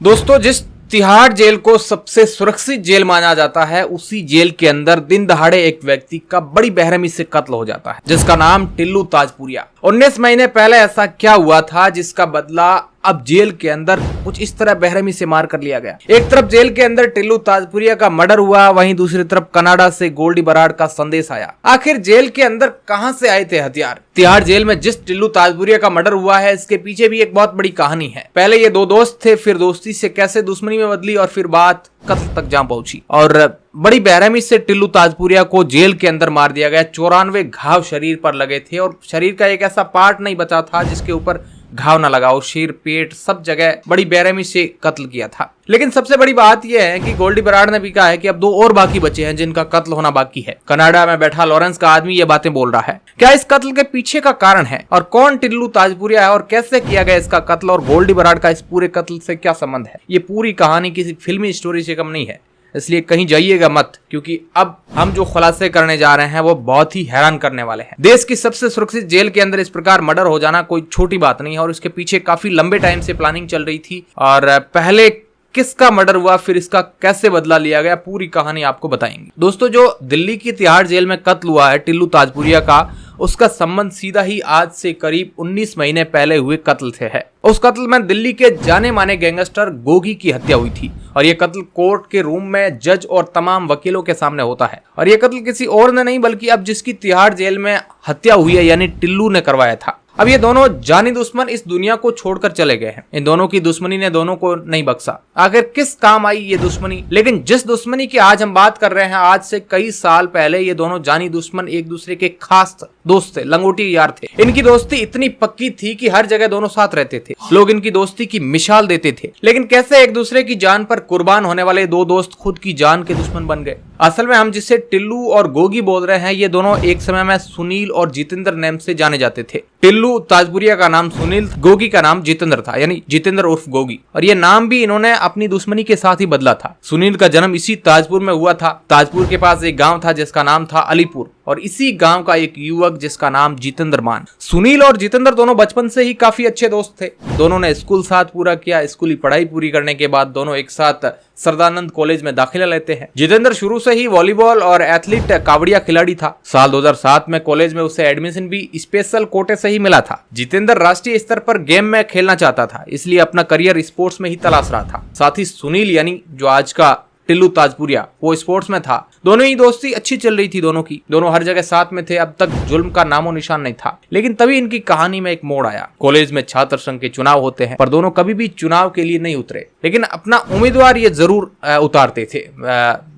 दोस्तों, जिस तिहाड़ जेल को सबसे सुरक्षित जेल माना जाता है, उसी जेल के अंदर दिन दहाड़े एक व्यक्ति का बड़ी बेरहमी से कत्ल हो जाता है, जिसका नाम टिल्लू ताजपुरिया। 19 महीने पहले ऐसा क्या हुआ था जिसका बदला अब जेल के अंदर कुछ इस तरह बेरहमी से मार कर लिया गया। एक तरफ जेल के अंदर टिल्लू ताजपुरिया का मर्डर हुआ, वहीं दूसरी तरफ कनाडा से गोल्डी बराड़ का संदेश आया। आखिर जेल के अंदर कहां से आए थे हथियार? तिहाड़ जेल में जिस टिल्लू ताजपुरिया का मर्डर हुआ है, इसके पीछे भी एक बहुत बड़ी कहानी है। पहले ये दो दोस्त थे, फिर दोस्ती से कैसे दुश्मनी में बदली और फिर बात कत्ल तक जा पहुंची और बड़ी बेरहमी से टिल्लू ताजपुरिया को जेल के अंदर मार दिया गया। 94 घाव शरीर पर लगे थे और शरीर का एक ऐसा पार्ट नहीं बचा था जिसके ऊपर घाव ना लगा हो। सिर, पेट, सब जगह बड़ी बेरहमी से कत्ल किया था। लेकिन सबसे बड़ी बात यह है कि गोल्डी बराड़ ने भी कहा है कि अब 2 और बाकी बचे हैं जिनका कत्ल होना बाकी है। कनाडा में बैठा लॉरेंस का आदमी ये बातें बोल रहा है। क्या इस कत्ल के पीछे का कारण है और कौन टिल्लू ताजपुरिया है और कैसे किया गया इसका कत्ल और गोल्डी बराड़ का इस पूरे कत्ल से क्या संबंध है? ये पूरी कहानी किसी फिल्मी स्टोरी से कम नहीं है, इसलिए कहीं जाइएगा मत, क्योंकि अब हम जो खुलासे करने जा रहे हैं वो बहुत ही हैरान करने वाले हैं। देश की सबसे सुरक्षित जेल के अंदर इस प्रकार मर्डर हो जाना कोई छोटी बात नहीं है और इसके पीछे काफी लंबे टाइम से प्लानिंग चल रही थी। और पहले किसका मर्डर हुआ, फिर इसका कैसे बदला लिया गया, पूरी कहानी आपको बताएंगे। दोस्तों, जो दिल्ली की तिहाड़ जेल में कत्ल हुआ है टिल्लू ताजपुरिया का, उसका संबंध सीधा ही आज से करीब 19 महीने पहले हुए कत्ल से है। उस कत्ल में दिल्ली के जाने माने गैंगस्टर गोगी की हत्या हुई थी और यह कत्ल कोर्ट के रूम में जज और तमाम वकीलों के सामने होता है। और यह कत्ल किसी और ने नहीं बल्कि अब जिसकी तिहाड़ जेल में हत्या हुई है यानी टिल्लू ने करवाया था। अब ये दोनों जानी दुश्मन इस दुनिया को छोड़कर चले गए हैं। इन दोनों की दुश्मनी ने दोनों को नहीं बख्शा। आखिर किस काम आई ये दुश्मनी? लेकिन जिस दुश्मनी की आज हम बात कर रहे हैं, आज से कई साल पहले ये दोनों जानी दुश्मन एक दूसरे के खास दोस्त थे, लंगोटी यार थे। इनकी दोस्ती इतनी पक्की थी कि हर जगह दोनों साथ रहते थे। लोग इनकी दोस्ती की मिसाल देते थे। लेकिन कैसे एक दूसरे की जान पर कुर्बान होने वाले 2 दोस्त खुद की जान के दुश्मन बन गए? असल में हम जिसे टिल्लू और गोगी बोल रहे हैं, ये दोनों एक समय में सुनील और जितेंद्र नाम से जाने जाते थे। टिल्लू ताजपुरिया का नाम सुनील, गोगी का नाम जितेंद्र था, यानी जितेंद्र उर्फ गोगी। और ये नाम भी इन्होंने अपनी दुश्मनी के साथ ही बदला था। सुनील का जन्म इसी ताजपुर में हुआ था। ताजपुर के पास एक गांव था जिसका नाम था अलीपुर और इसी गांव का एक युवक जिसका नाम जितेंद्र मान। सुनील और जितेंद्र दोनों बचपन से ही काफी अच्छे दोस्त थे। दोनों ने स्कूल साथ पूरा किया। स्कूली पढ़ाई पूरी करने के बाद दोनों एक साथ सरदानंद कॉलेज में दाखिला लेते हैं। जितेंद्र शुरू से ही वॉलीबॉल और एथलीट कावड़िया खिलाड़ी था। साल 2007 में कॉलेज में उसे एडमिशन भी स्पेशल कोटे से ही मिला था। जितेंद्र राष्ट्रीय स्तर पर गेम में खेलना चाहता था, इसलिए अपना करियर स्पोर्ट्स में ही तलाश रहा था। साथ ही सुनील यानी जो आज का टिल्लू ताजपुरिया, वो स्पोर्ट्स में था। दोनों ही दोस्ती अच्छी चल रही थी दोनों की। दोनों हर जगह साथ में थे। अब तक जुल्म का नामो निशान नहीं था। लेकिन तभी इनकी कहानी में एक मोड़ आया। कॉलेज में छात्र संघ के चुनाव होते हैं, पर दोनों कभी भी चुनाव के लिए नहीं उतरे, लेकिन अपना उम्मीदवार ये जरूर उतारते थे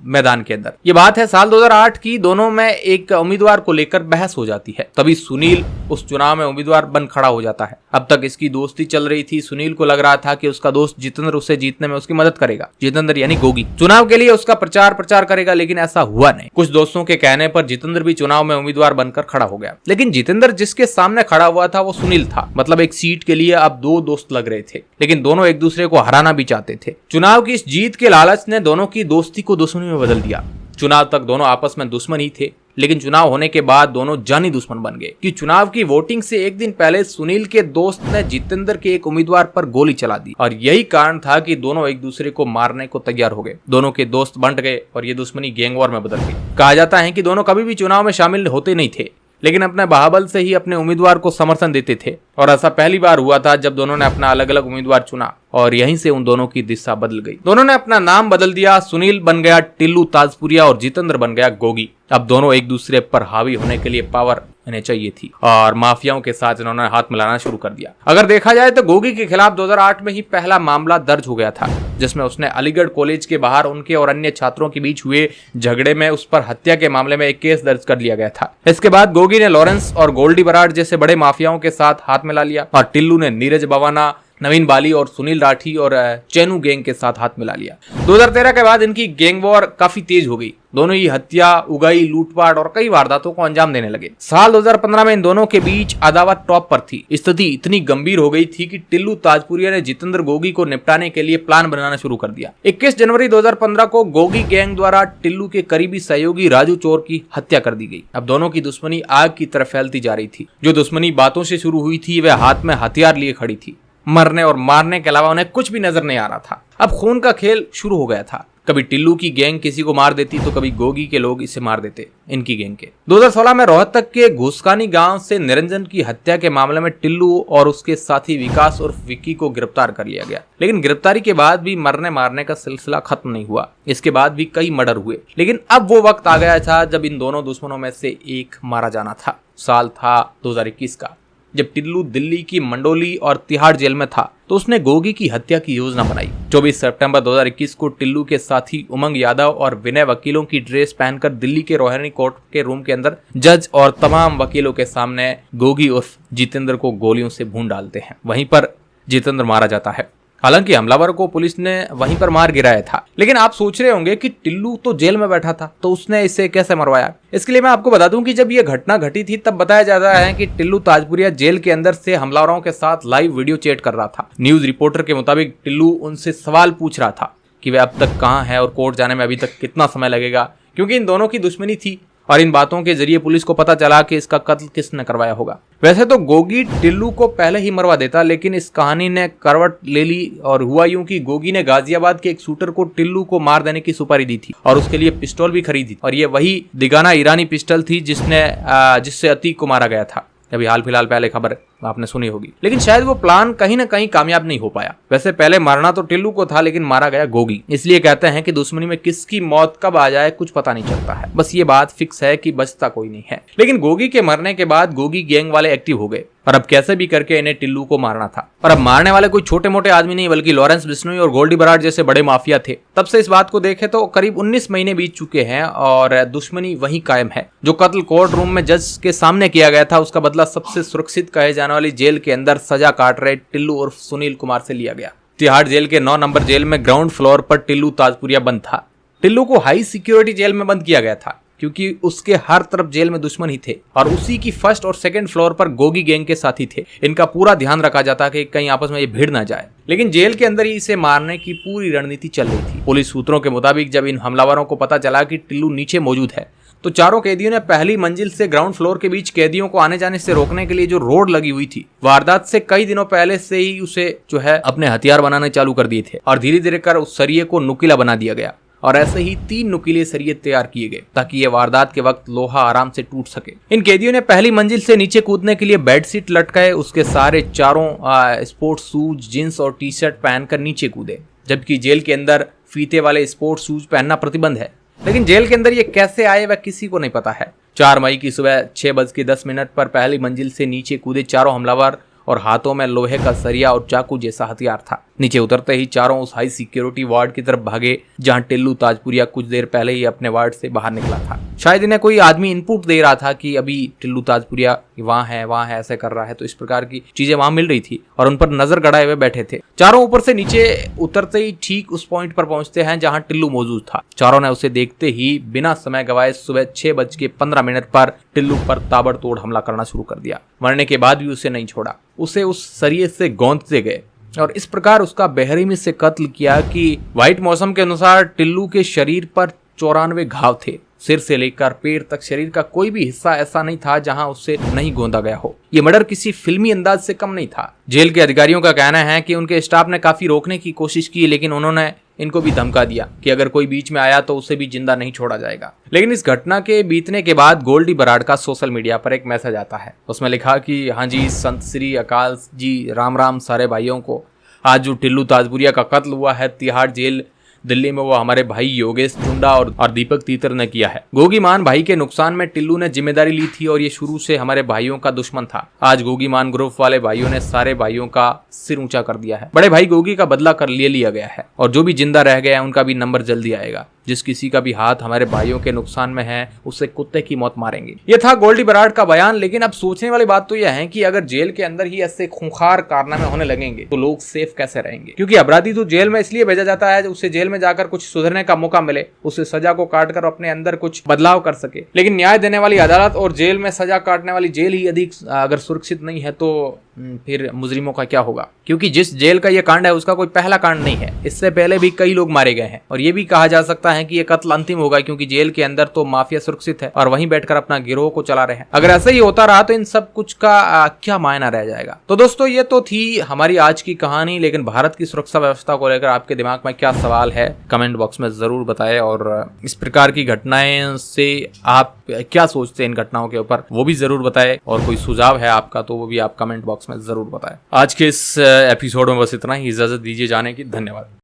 मैदान के अंदर। ये बात है साल 2008 की। दोनों में एक उम्मीदवार को लेकर बहस हो जाती है। तभी सुनील उस चुनाव में उम्मीदवार बन खड़ा हो जाता है। अब तक इसकी दोस्ती चल रही थी। सुनील को लग रहा था कि उसका दोस्त जितेंद्र उसे जीतने में उसकी मदद करेगा। जितेंद्र यानी गोगी चुनाव के लिए उसका प्रचार करेगा, लेकिन ऐसा हुआ नहीं। कुछ दोस्तों के कहने पर जितेंद्र भी चुनाव में उम्मीदवार बनकर खड़ा हो गया। लेकिन जितेंद्र जिसके सामने खड़ा हुआ था वो सुनील था। मतलब एक सीट के लिए अब 2 दोस्त लग रहे थे, लेकिन दोनों एक दूसरे को हराना भी चाहते थे। चुनाव की इस जीत के लालच ने दोनों की दोस्ती को दुश्मनी में बदल दिया। चुनाव तक दोनों आपस में दुश्मन ही थे, लेकिन चुनाव होने के बाद दोनों जानी दुश्मन बन गए। कि चुनाव की वोटिंग से एक दिन पहले सुनील के दोस्त ने जितेंद्र के एक उम्मीदवार पर गोली चला दी और यही कारण था कि दोनों एक दूसरे को मारने को तैयार हो गए। दोनों के दोस्त बंट गए और ये दुश्मनी गैंग वॉर में बदल गई। कहा जाता है कि दोनों कभी भी चुनाव में शामिल होते नहीं थे, लेकिन अपने बाहुबल से ही अपने उम्मीदवार को समर्थन देते थे। और ऐसा पहली बार हुआ था जब दोनों ने अपना अलग अलग उम्मीदवार चुना और यहीं से उन दोनों की दिशा बदल गई। दोनों ने अपना नाम बदल दिया। सुनील बन गया टिल्लू ताजपुरिया और जितेंद्र बन गया गोगी। अब दोनों एक दूसरे पर हावी होने के लिए पावर इन्हें चाहिए थी और माफियाओं के साथ इन्होंने हाथ मिलाना शुरू कर दिया। अगर देखा जाए तो गोगी के खिलाफ 2008 में ही पहला मामला दर्ज हो गया था, जिसमें उसने अलीगढ़ कॉलेज के बाहर उनके और अन्य छात्रों के बीच हुए झगड़े में उस पर हत्या के मामले में एक केस दर्ज कर लिया गया था। इसके बाद गोगी ने लॉरेंस और गोल्डी बराड़ जैसे बड़े माफियाओं के साथ हाथ मिला लिया और टिल्लू ने नीरज बवाना, नवीन बाली और सुनील राठी और चैनू गैंग के साथ हाथ मिला लिया। 2013 के बाद इनकी गैंग वॉर काफी तेज हो गई। दोनों ही हत्या, उगाई, लूटपाट और कई वारदातों को अंजाम देने लगे। साल 2015 में इन दोनों के बीच अदावत टॉप पर थी। स्थिति इतनी गंभीर हो गई थी कि टिल्लू ताजपुरिया ने जितेंद्र गोगी को निपटाने के लिए प्लान बनाना शुरू कर दिया। 21 जनवरी 2015 को गोगी गैंग द्वारा टिल्लू के करीबी सहयोगी राजू चोर की हत्या कर दी गई। अब दोनों की दुश्मनी आग की तरह फैलती जा रही थी। जो दुश्मनी बातों से शुरू हुई थी वह हाथ में हथियार लिए खड़ी थी। मरने और मारने के अलावा उन्हें कुछ भी नजर नहीं आ रहा था। अब खून का खेल शुरू हो गया था। कभी टिल्लू की गैंग किसी को मार देती तो कभी गोगी के लोग इसे मार देते, इनकी गैंग के। 2016 में रोहतक के घुसकानी गांव से निरंजन की हत्या के मामले में टिल्लू और उसके साथी विकास उर्फ विक्की को गिरफ्तार कर लिया गया। लेकिन गिरफ्तारी के बाद भी मरने मारने का सिलसिला खत्म नहीं हुआ। इसके बाद भी कई मर्डर हुए, लेकिन अब वो वक्त आ गया था जब इन दोनों दुश्मनों में से एक मारा जाना था। साल था 2021 का, जब टिल्लू दिल्ली की मंडोली और तिहाड़ जेल में था तो उसने गोगी की हत्या की योजना बनाई। 24 सितंबर 2021 को टिल्लू के साथी उमंग यादव और विनय वकीलों की ड्रेस पहनकर दिल्ली के रोहिणी कोर्ट के रूम के अंदर जज और तमाम वकीलों के सामने गोगी उर्फ जितेंद्र को गोलियों से भून डालते हैं। वहीं पर जितेंद्र मारा जाता है। हालांकि हमलावर को पुलिस ने वहीं पर मार गिराया था। लेकिन आप सोच रहे होंगे कि टिल्लू तो जेल में बैठा था तो उसने इसे कैसे मरवाया। इसके लिए मैं आपको बता दूं कि जब यह घटना घटी थी तब बताया जाता है कि टिल्लू ताजपुरिया जेल के अंदर से हमलावरों के साथ लाइव वीडियो चैट कर रहा था। न्यूज रिपोर्टर के मुताबिक टिल्लू उनसे सवाल पूछ रहा था कि वे अब तक कहाँ है और कोर्ट जाने में अभी तक कितना समय लगेगा, क्योंकि इन दोनों की दुश्मनी थी और इन बातों के जरिए पुलिस को पता चला कि इसका कत्ल किसने करवाया होगा। वैसे तो गोगी टिल्लू को पहले ही मरवा देता, लेकिन इस कहानी ने करवट ले ली और हुआ यूं कि गोगी ने गाजियाबाद के एक शूटर को टिल्लू को मार देने की सुपारी दी थी और उसके लिए पिस्टल भी खरीदी और ये वही दिगाना ईरानी पिस्टल थी जिससे अतीक को मारा गया था। अभी हाल फिलहाल पहले खबर आपने सुनी होगी। लेकिन शायद वो प्लान कहीं ना कहीं कामयाब नहीं हो पाया। वैसे पहले मारना तो टिल्लू को था, लेकिन मारा गया गोगी। इसलिए कहते हैं कि दुश्मनी में किसकी मौत कब आ जाए कुछ पता नहीं चलता है। बस ये बात फिक्स है कि बचता कोई नहीं है। लेकिन गोगी के मरने के बाद गोगी गैंग वाले एक्टिव हो गए और अब कैसे भी करके इन्हें टिल्लू को मारना था। और अब मारने वाले कोई छोटे मोटे आदमी नहीं बल्कि लॉरेंस बिश्नोई और गोल्डी बराड़ जैसे बड़े माफिया थे। तब से इस बात को देखे तो करीब 19 महीने बीत चुके हैं और दुश्मनी वही कायम है। जो कत्ल कोर्ट रूम में जज के सामने किया गया था उसका बदला सबसे सुरक्षित कहे जाने वाली जेल के अंदर सजा काट रहे टिल्लू उर्फ सुनील कुमार से लिया गया। तिहाड़ जेल के 9 नंबर जेल में ग्राउंड फ्लोर पर टिल्लू ताजपुरिया बंद था। टिल्लू को हाई सिक्योरिटी जेल में बंद किया गया था क्योंकि उसके हर तरफ जेल में दुश्मन ही थे और उसी की फर्स्ट और सेकंड फ्लोर पर गोगी गैंग के साथी थे। इनका पूरा ध्यान रखा जाता कि कहीं आपस में ये भिड़ ना जाए। लेकिन जेल के अंदर ही इसे मारने की पूरी रणनीति चल रही थी। पुलिस सूत्रों के मुताबिक जब इन हमलावरों को पता चला कि टिल्लू नीचे मौजूद है तो चारों कैदियों ने पहली मंजिल से ग्राउंड फ्लोर के बीच कैदियों को आने जाने से रोकने के लिए जो रोड लगी हुई थी, वारदात से कई दिनों पहले से ही उसे जो है अपने हथियार बनाने चालू कर दिए थे और धीरे धीरे कर उस सरिये को नुकीला बना दिया गया और ऐसे ही 3 नुकीले सरिये तैयार किए गए ताकि ये वारदात के वक्त लोहा आराम से टूट सके। इन कैदियों ने पहली मंजिल से नीचे कूदने के लिए बेडशीट लटकाए, उसके सारे चारों स्पोर्ट्स शूज, जींस और टी शर्ट पहनकर नीचे कूदे, जबकि जेल के अंदर फीते वाले स्पोर्ट्स शूज पहनना प्रतिबंध है। लेकिन जेल के अंदर ये कैसे आए वह किसी को नहीं पता है। 4 मई की सुबह 6:10 पर पहली मंजिल से नीचे कूदे चारों हमलावर और हाथों में लोहे का सरिया और चाकू जैसा हथियार था। नीचे उतरते ही चारों उस हाई सिक्योरिटी वार्ड की तरफ भागे जहां टिल्लू ताजपुरिया कुछ देर पहले ही अपने वार्ड से बाहर निकला था। शायद इन्हें कोई आदमी इनपुट दे रहा था कि अभी टिल्लू ताजपुरिया वहां है, ऐसे कर रहा है, तो इस प्रकार की चीजें वहां मिल रही थी और उन पर नजर गड़ाए हुए बैठे थे। चारों ऊपर से नीचे उतरते ही ठीक उस पॉइंट पर पहुंचते हैं जहां टिल्लू मौजूद था। चारों ने उसे देखते ही बिना समय गवाए सुबह 6:15 पर टिल्लू पर ताबड़तोड़ हमला करना शुरू कर दिया। मरने के बाद भी उसे नहीं छोड़ा, उसे उस सरिये से गोंदते गए और इस प्रकार उसका बेरहमी से कत्ल किया कि व्हाइट मौसम के अनुसार टिल्लू के शरीर पर 94 घाव थे। सिर से लेकर पैर तक शरीर का कोई भी हिस्सा ऐसा नहीं था जहां उससे नहीं गोंदा गया हो। ये मर्डर किसी फिल्मी अंदाज से कम नहीं था। जेल के अधिकारियों का कहना है कि उनके स्टाफ ने काफी रोकने की कोशिश की, लेकिन उन्होंने इनको भी धमका दिया कि अगर कोई बीच में आया तो उसे भी जिंदा नहीं छोड़ा जाएगा। लेकिन इस घटना के बीतने के बाद गोल्डी बराड़ का सोशल मीडिया पर एक मैसेज आता है। उसमें लिखा कि हाँ जी, संत श्री अकाल जी, राम राम सारे भाइयों को। आज जो टिल्लू ताजपुरिया का कत्ल हुआ है तिहाड़ जेल दिल्ली में, वो हमारे भाई योगेश चुंडा और दीपक तीतर ने किया है। गोगीमान भाई के नुकसान में टिल्लू ने जिम्मेदारी ली थी और ये शुरू से हमारे भाइयों का दुश्मन था। आज गोगीमान ग्रुप वाले भाइयों ने सारे भाइयों का सिर ऊंचा कर दिया है। बड़े भाई गोगी का बदला कर लिया गया है और जो भी जिंदा रह गया है उनका भी नंबर जल्दी आएगा। जिस किसी का भी हाथ हमारे भाइयों के नुकसान में है उसे कुत्ते की मौत मारेंगे। ये था गोल्डी बराड़ का बयान। लेकिन अब सोचने वाली बात तो यह है कि अगर जेल के अंदर ही ऐसे खूंखार कारनामे होने लगेंगे तो लोग सेफ कैसे रहेंगे, क्योंकि अपराधी तो जेल में इसलिए भेजा जाता है उसे जेल में जाकर कुछ सुधरने का मौका मिले, उसे सजा को काटकर अपने अंदर कुछ बदलाव कर सके। लेकिन न्याय देने वाली अदालत और जेल में सजा काटने वाली जेल ही अधिक अगर सुरक्षित नहीं है तो फिर मुजरिमों का क्या होगा, क्योंकि जिस जेल का ये कांड है उसका कोई पहला कांड नहीं है, इससे पहले भी कई लोग मारे गए हैं। और ये भी कहा जा सकता है कि ये कत्ल अंतिम होगा, क्योंकि जेल के अंदर तो माफिया सुरक्षित है और वहीं बैठकर अपना गिरोह को चला रहे हैं। अगर ऐसा ही होता रहा तो इन सब कुछ का क्या मायना रह जाएगा। तो दोस्तों ये तो थी हमारी आज की कहानी, लेकिन भारत की सुरक्षा व्यवस्था को लेकर आपके दिमाग में क्या सवाल है कमेंट बॉक्स में जरूर बताएं, और इस प्रकार की घटनाएं से आप क्या सोचते हैं इन घटनाओं के ऊपर वो भी जरूर बताएं, और कोई सुझाव है आपका तो वो भी आप कमेंट बॉक्स में जरूर बताएं। आज के इस एपिसोड में बस इतना ही, इजाजत दीजिए जाने की, धन्यवाद।